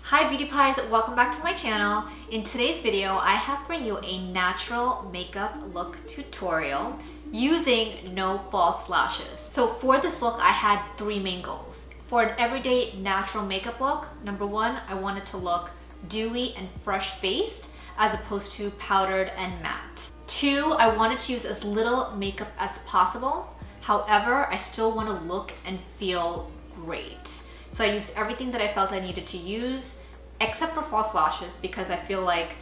Hi Beauty Pies, welcome back to my channel. In today's video, I have for you a natural makeup look tutorial using no false lashes. So for this look, I had three main goals. For an everyday natural makeup look, number one, I wanted to look dewy and fresh faced as opposed to powdered and matte. Two, I wanted to use as little makeup as possible. However, I still want to look and feel great. So I used everything that I felt I needed to use, except for false lashes, because I feel like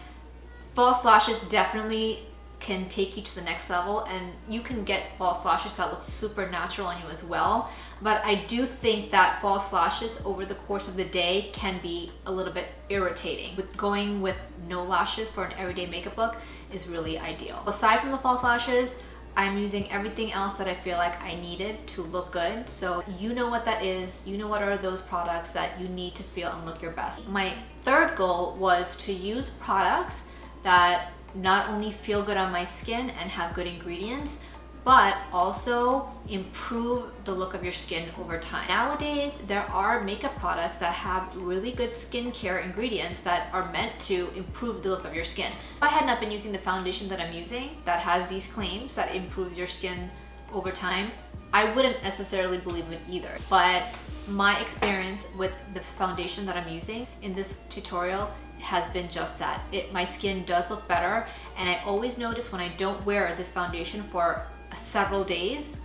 false lashes definitely can take you to the next level, and you can get false lashes that look super natural on you as well. But I do think that false lashes over the course of the day can be a little bit irritating. Going with no lashes for an everyday makeup look is really ideal. Aside from the false lashes, I'm using everything else that I feel like I needed to look good. So you know what that is. You know what are those products that you need to feel and look your best. My third goal was to use products that not only feel good on my skin and have good ingredients, but also improve the look of your skin over time. Nowadays, there are makeup products that have really good skincare ingredients that are meant to improve the look of your skin. If I had not been using the foundation that I'm using that has these claims that improves your skin over time, I wouldn't necessarily believe it either. But my experience with this foundation that I'm using in this tutorial has been just that. My skin does look better, and I always notice when I don't wear this foundation for several days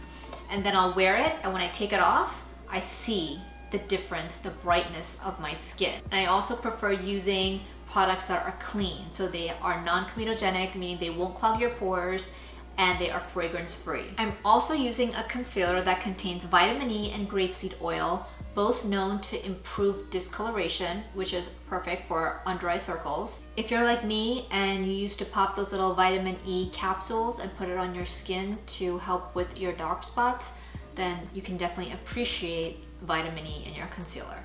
and then I'll wear it, and when I take it off, I see the difference, the brightness of my skin. And I also prefer using products that are clean. So they are non-comedogenic, meaning they won't clog your pores, and they are fragrance free. I'm also using a concealer that contains vitamin E and grapeseed oil, both known to improve discoloration, which is perfect for under eye circles. If you're like me and you used to pop those little vitamin E capsules and put it on your skin to help with your dark spots, then you can definitely appreciate vitamin E in your concealer.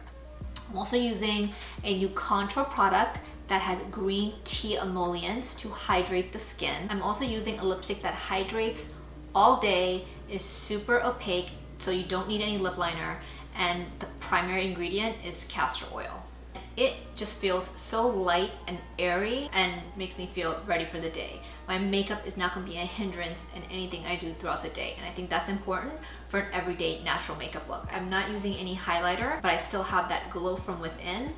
I'm also using a new contour product that has green tea emollients to hydrate the skin. I'm also using a lipstick that hydrates all day, is super opaque, so you don't need any lip liner, and the primary ingredient is castor oil. It just feels so light and airy and makes me feel ready for the day. My makeup is not going to be a hindrance in anything I do throughout the day, and I think that's important for an everyday natural makeup look. I'm not using any highlighter, but I still have that glow from within.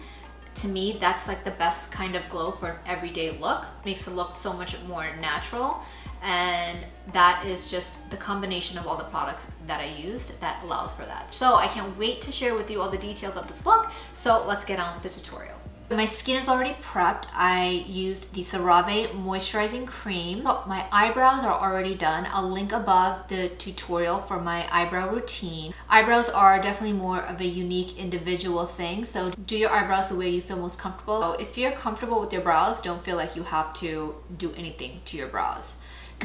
To me, that's like the best kind of glow for an everyday look. Makes the look so much more natural, and that is just the combination of all the products that I used that allows for that. So I can't wait to share with you all the details of this look, so let's get on with the tutorial. My skin is already prepped. I used the CeraVe moisturizing cream. So my eyebrows are already done. I'll link above the tutorial for my eyebrow routine. Eyebrows are definitely more of a unique individual thing, so do your eyebrows the way you feel most comfortable. So if you're comfortable with your brows, don't feel like you have to do anything to your brows.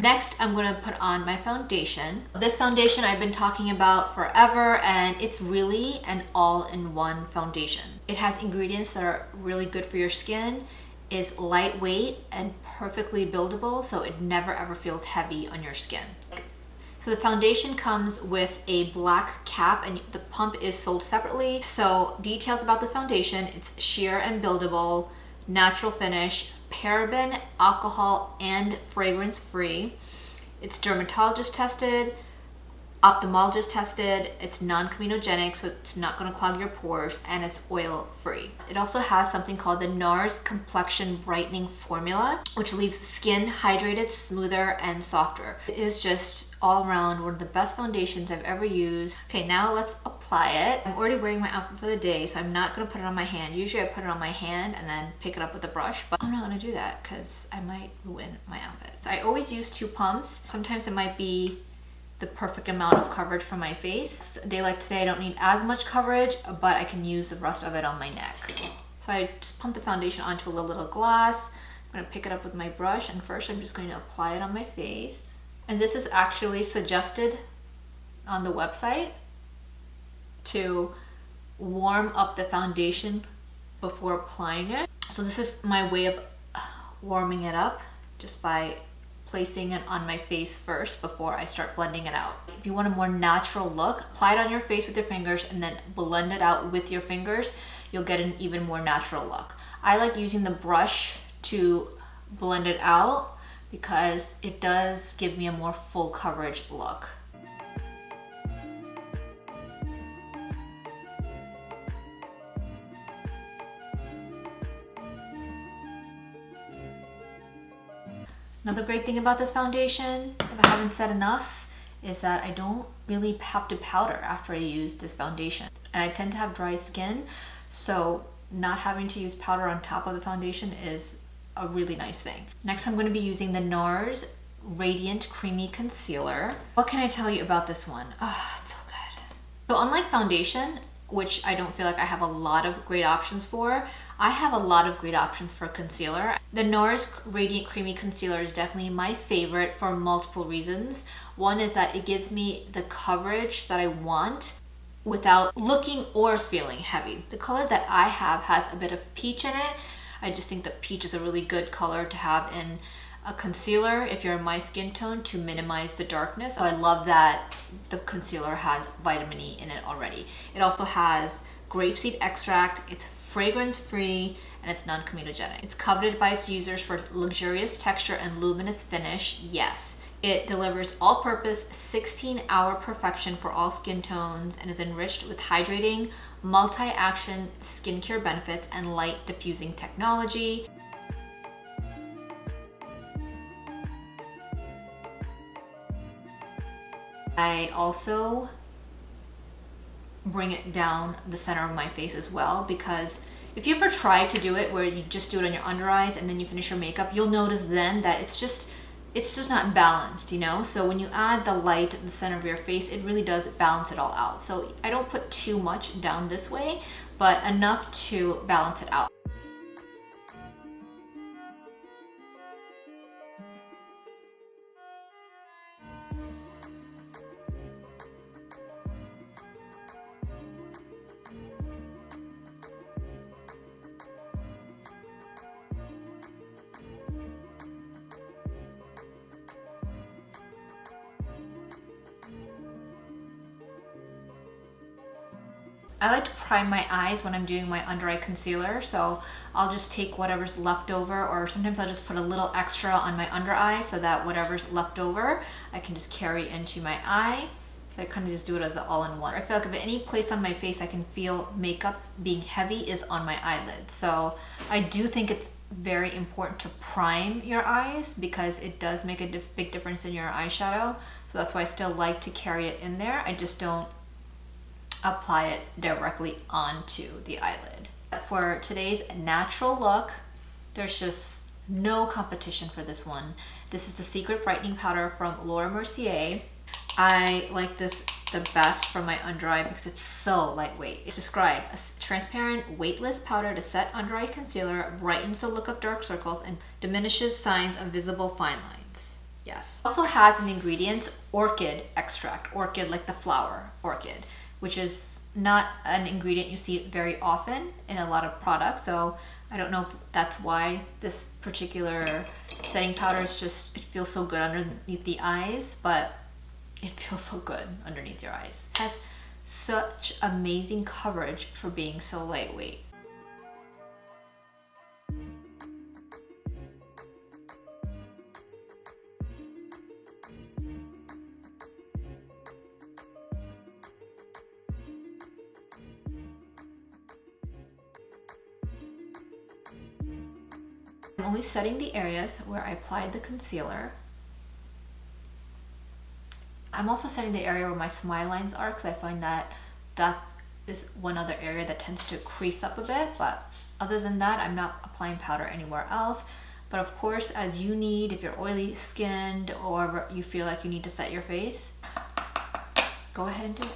Next, I'm going to put on my foundation. This foundation I've been talking about forever, and it's really an all-in-one foundation. It has ingredients that are really good for your skin, is lightweight and perfectly buildable, so it never ever feels heavy on your skin. So the foundation comes with a black cap, and the pump is sold separately. So details about this foundation: it's sheer and buildable, natural finish, paraben, alcohol, and fragrance free. It's dermatologist tested, ophthalmologist tested, it's non-comedogenic, so it's not going to clog your pores, and it's oil free. It also has something called the NARS Complexion Brightening Formula, which leaves skin hydrated, smoother, and softer. It is just all around one of the best foundations I've ever used. Okay, now let's apply it. I'm already wearing my outfit for the day, so I'm not going to put it on my hand. Usually I put it on my hand and then pick it up with a brush, but I'm not going to do that because I might ruin my outfit. So I always use two pumps. Sometimes it might be the perfect amount of coverage for my face. A day like today, I don't need as much coverage, but I can use the rest of it on my neck. So I just pump the foundation onto a little glass. I'm going to pick it up with my brush, and first I'm just going to apply it on my face. And this is actually suggested on the website to warm up the foundation before applying it. So this is my way of warming it up, just by placing it on my face first before I start blending it out. If you want a more natural look, apply it on your face with your fingers and then blend it out with your fingers. you'll get an even more natural look. I like using the brush to blend it out because it does give me a more full coverage look. Another great thing about this foundation, if I haven't said enough, is that I don't really have to powder after I use this foundation. And I tend to have dry skin, so not having to use powder on top of the foundation is a really nice thing. Next, I'm going to be using the NARS Radiant Creamy Concealer. What can I tell you about this one? Oh, it's so good. So unlike foundation, which I don't feel like I have a lot of great options for, I have a lot of great options for concealer. The NARS Radiant Creamy Concealer is definitely my favorite for multiple reasons. One is that it gives me the coverage that I want without looking or feeling heavy. The color that I have has a bit of peach in it. I just think that peach is a really good color to have in a concealer if you're in my skin tone to minimize the darkness. So I love that the concealer has vitamin E in it already. It also has grapeseed extract, it's fragrance free, and it's non-comedogenic. It's coveted by its users for luxurious texture and luminous finish, yes. It delivers all-purpose 16-hour perfection for all skin tones and is enriched with hydrating, multi-action skincare benefits and light diffusing technology. I also bring it down the center of my face as well, because if you ever try to do it where you just do it on your under eyes and then you finish your makeup, you'll notice then that it's just not balanced, you know? So when you add the light at the center of your face, it really does balance it all out. So I don't put too much down this way, but enough to balance it out. I like to prime my eyes when I'm doing my under eye concealer, so I'll just take whatever's left over, or sometimes I'll just put a little extra on my under eye so that whatever's left over I can just carry into my eye. So I kind of just do it as an all-in-one. I feel like if any place on my face I can feel makeup being heavy is on my eyelid. So I do think it's very important to prime your eyes because it does make a big difference in your eyeshadow. So that's why I still like to carry it in there. I just don't apply it directly onto the eyelid. For today's natural look, there's just no competition for this one. This is the Secret Brightening Powder from Laura Mercier. I like this the best for my under eye because it's so lightweight. It's described as transparent, weightless powder to set under eye concealer, brightens the look of dark circles, and diminishes signs of visible fine lines. Yes. Also has in the ingredients orchid extract, orchid like the flower, orchid, which is not an ingredient you see very often in a lot of products. So I don't know if that's why this particular setting powder is just, it feels so good underneath the eyes, but it feels so good underneath your eyes. It has such amazing coverage for being so lightweight. I'm only setting the areas where I applied the concealer. I'm also setting the area where my smile lines are because I find that that is one other area that tends to crease up a bit, but other than that, I'm not applying powder anywhere else. But of course, as you need, if you're oily skinned or you feel like you need to set your face, go ahead and do it.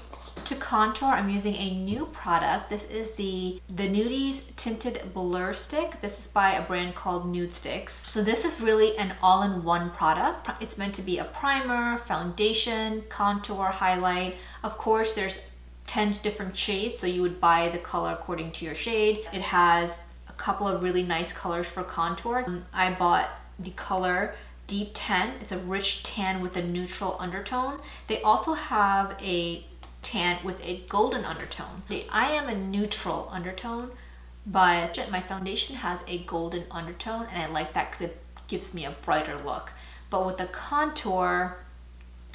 To contour, I'm using a new product. This is the Nudies Tinted Blur Stick. This is by a brand called Nude Sticks. So this is really an all-in-one product. It's meant to be a primer, foundation, contour, highlight. Of course, there's 10 different shades, so you would buy the color according to your shade. It has a couple of really nice colors for contour. I bought the color Deep 10. It's a rich tan with a neutral undertone. They also have a tan with a golden undertone. I am a neutral undertone, but my foundation has a golden undertone, and I like that because it gives me a brighter look. But with the contour,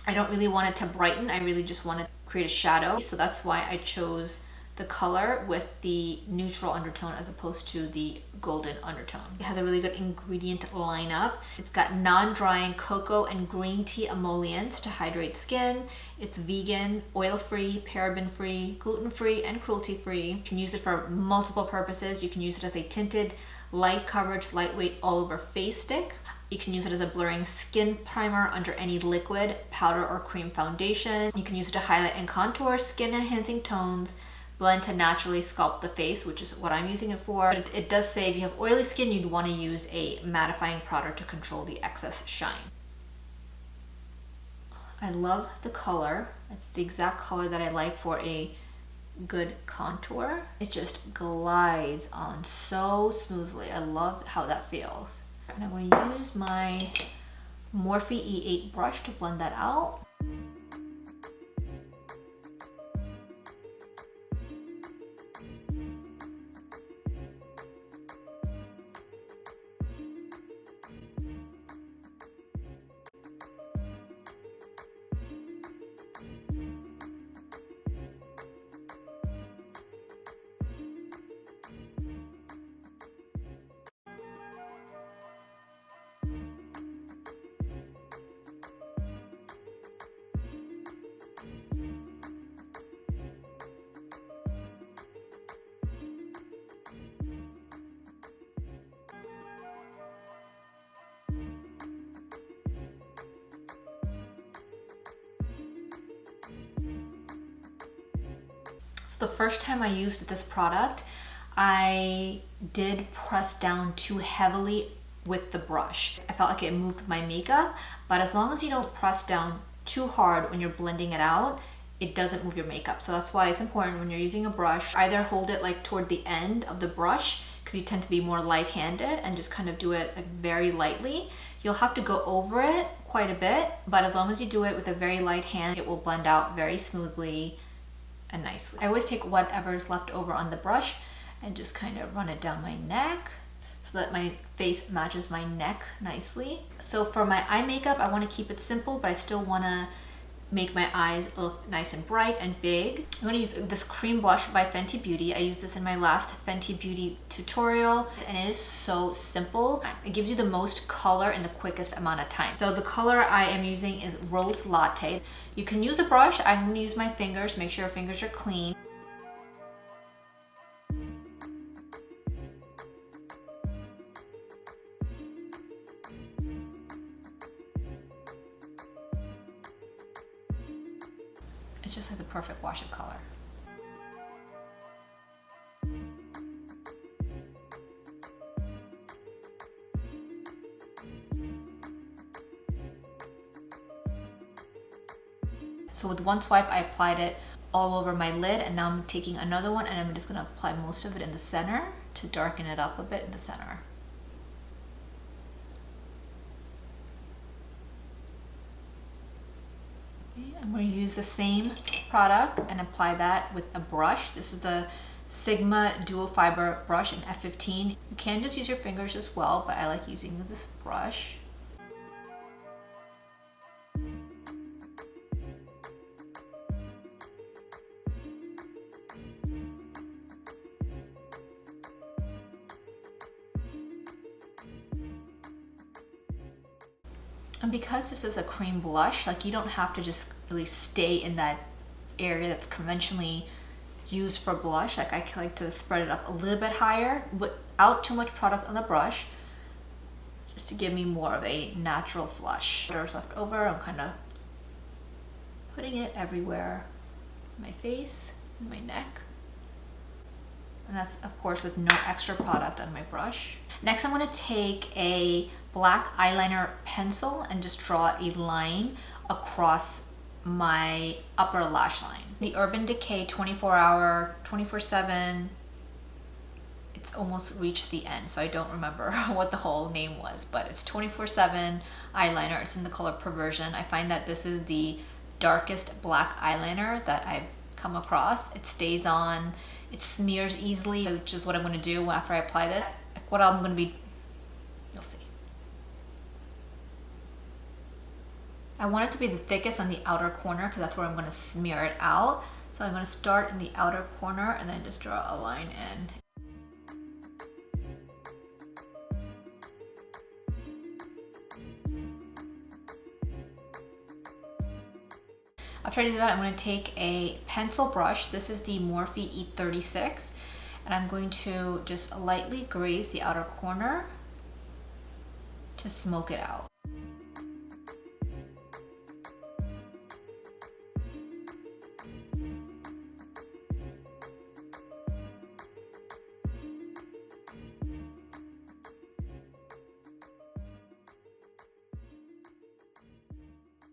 I don't really want it to brighten. I really just want to create a shadow. So that's why I chose the color with the neutral undertone as opposed to the golden undertone. It has a really good ingredient lineup. It's got non-drying cocoa and green tea emollients to hydrate skin. It's vegan, oil-free, paraben-free, gluten-free, and cruelty-free. You can use it for multiple purposes. You can use it as a tinted, light coverage, lightweight all-over face stick. You can use it as a blurring skin primer under any liquid, powder, or cream foundation. You can use it to highlight and contour skin enhancing tones, blend to naturally sculpt the face, which is what I'm using it for. But it does say if you have oily skin, you'd want to use a mattifying product to control the excess shine. I love the color. It's the exact color that I like for a good contour. It just glides on so smoothly. I love how that feels. And I'm going to use my Morphe E8 brush to blend that out. The first time I used this product, I did press down too heavily with the brush. I felt like it moved my makeup, but as long as you don't press down too hard when you're blending it out, it doesn't move your makeup. So that's why it's important when you're using a brush, either hold it like toward the end of the brush, because you tend to be more light-handed, and just kind of do it like very lightly. You'll have to go over it quite a bit, but as long as you do it with a very light hand, it will blend out very smoothly and nicely. I always take whatever's left over on the brush and just kind of run it down my neck so that my face matches my neck nicely. So for my eye makeup, I want to keep it simple, but I still want to make my eyes look nice and bright and big. I'm going to use this cream blush by Fenty Beauty. I used this in my last Fenty Beauty tutorial, and it is so simple. It gives you the most color in the quickest amount of time. So the color I am using is Rose Latte. You can use a brush. I'm going to use my fingers. Make sure your fingers are clean. It's just like the perfect wash of color. So with one swipe, I applied it all over my lid, and now I'm taking another one and I'm just going to apply most of it in the center to darken it up a bit in the center. I'm going to use the same product and apply that with a brush. This is the Sigma Dual Fiber brush in F15. You can just use your fingers as well, but I like using this brush. And because this is a cream blush, like you don't have to just really stay in that area that's conventionally used for blush. Like I like to spread it up a little bit higher without too much product on the brush, just to give me more of a natural flush. Whatever's left over, I'm kind of putting it everywhere. My face and my neck. And that's of course with no extra product on my brush. Next I'm going to take a black eyeliner pencil and just draw a line across my upper lash line. The Urban Decay 24-hour, 24/7, it's almost reached the end, so I don't remember what the whole name was, but it's 24/7 eyeliner. It's in the color Perversion. I find that this is the darkest black eyeliner that I've come across. It stays on, it smears easily, which is what I'm going to do after I apply this. What I'm going to be, you'll see. I want it to be the thickest on the outer corner because that's where I'm going to smear it out. So I'm going to start in the outer corner and then just draw a line in. After I do that, I'm going to take a pencil brush. This is the Morphe E36, and I'm going to just lightly graze the outer corner to smoke it out.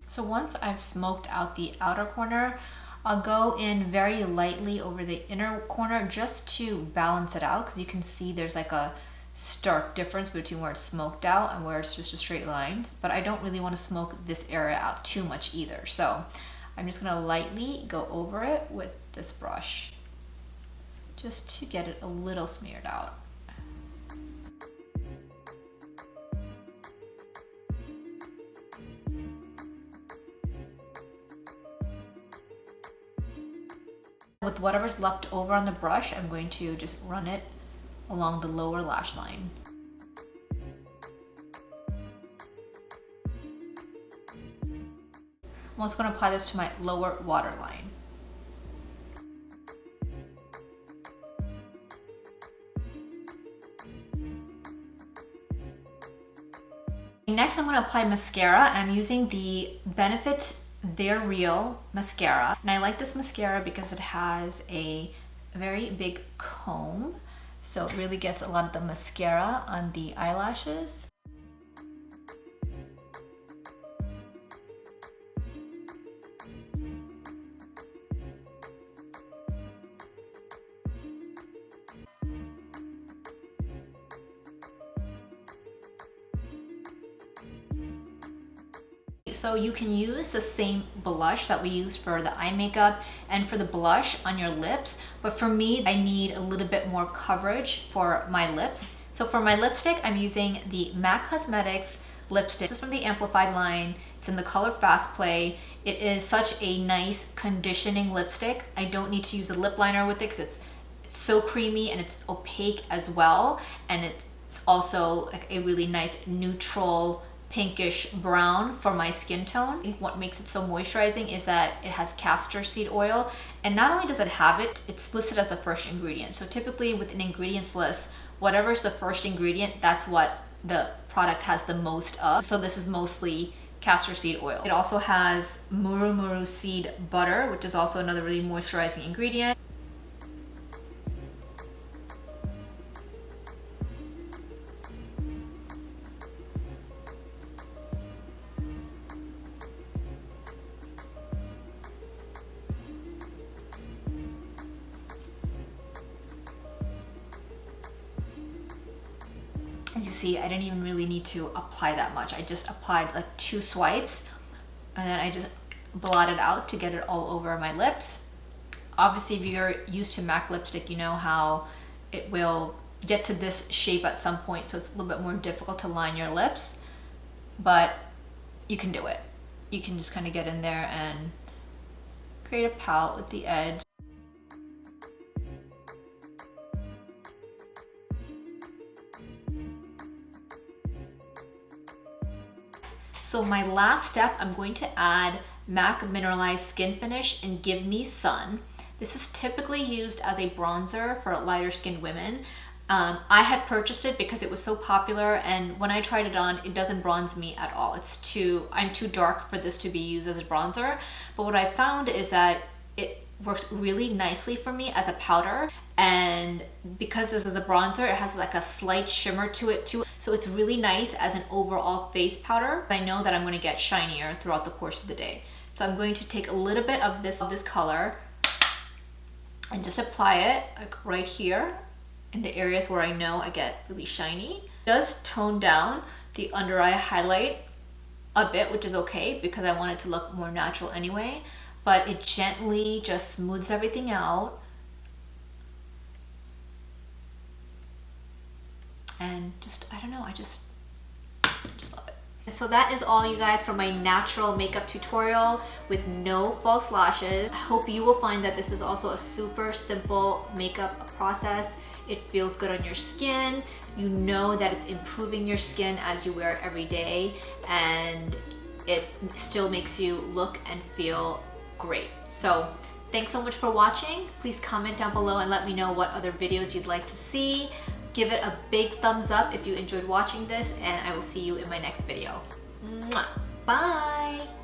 So once I've smoked out the outer corner, I'll go in very lightly over the inner corner just to balance it out, because you can see there's like a stark difference between where it's smoked out and where it's just a straight line. But I don't really want to smoke this area out too much either. So I'm just going to lightly go over it with this brush just to get it a little smeared out. With whatever's left over on the brush, I'm going to just run it along the lower lash line. I'm also going to apply this to my lower waterline. Next, I'm going to apply mascara, and I'm using the Benefit They're Real mascara, and I like this mascara because it has a very big comb, so it really gets a lot of the mascara on the eyelashes. So you can use the same blush that we used for the eye makeup and for the blush on your lips, but for me, I need a little bit more coverage for my lips. So for my lipstick, I'm using the MAC Cosmetics lipstick. This is from the Amplified line. It's in the color Fast Play. It is such a nice conditioning lipstick. I don't need to use a lip liner with it because it's so creamy and it's opaque as well, and it's also like a really nice neutral pinkish brown for my skin tone. I think what makes it so moisturizing is that it has castor seed oil, and not only does it have it, it's listed as the first ingredient. So typically with an ingredients list, whatever's the first ingredient, that's what the product has the most of. So this is mostly castor seed oil. It also has muru muru seed butter, which is also another really moisturizing ingredient. As you see, I didn't even really need to apply that much. I just applied like 2 swipes, and then I just blotted out to get it all over my lips. Obviously, if you're used to MAC lipstick, you know how it will get to this shape at some point, so it's a little bit more difficult to line your lips, but you can do it. You can just kind of get in there and create a palette with the edge. So my last step, I'm going to add MAC Mineralized Skin Finish in Give Me Sun. This is typically used as a bronzer for lighter skinned women. I had purchased it because it was so popular, and when I tried it on, it doesn't bronze me at all. I'm too dark for this to be used as a bronzer. But what I found is that it works really nicely for me as a powder, and because this is a bronzer, it has like a slight shimmer to it too. So it's really nice as an overall face powder. I know that I'm going to get shinier throughout the course of the day. So I'm going to take a little bit of this color and just apply it like right here in the areas where I know I get really shiny. It does tone down the under eye highlight a bit, which is okay because I want it to look more natural anyway. but it gently just smooths everything out. And just, I don't know, I just love it. And so that is all, you guys, for my natural makeup tutorial with no false lashes. I hope you will find that this is also a super simple makeup process. It feels good on your skin. You know that it's improving your skin as you wear it every day, and it still makes you look and feel great. So thanks so much for watching. Please comment down below and let me know what other videos you'd like to see. Give it a big thumbs up if you enjoyed watching this, and I will see you in my next video. Mwah. Bye!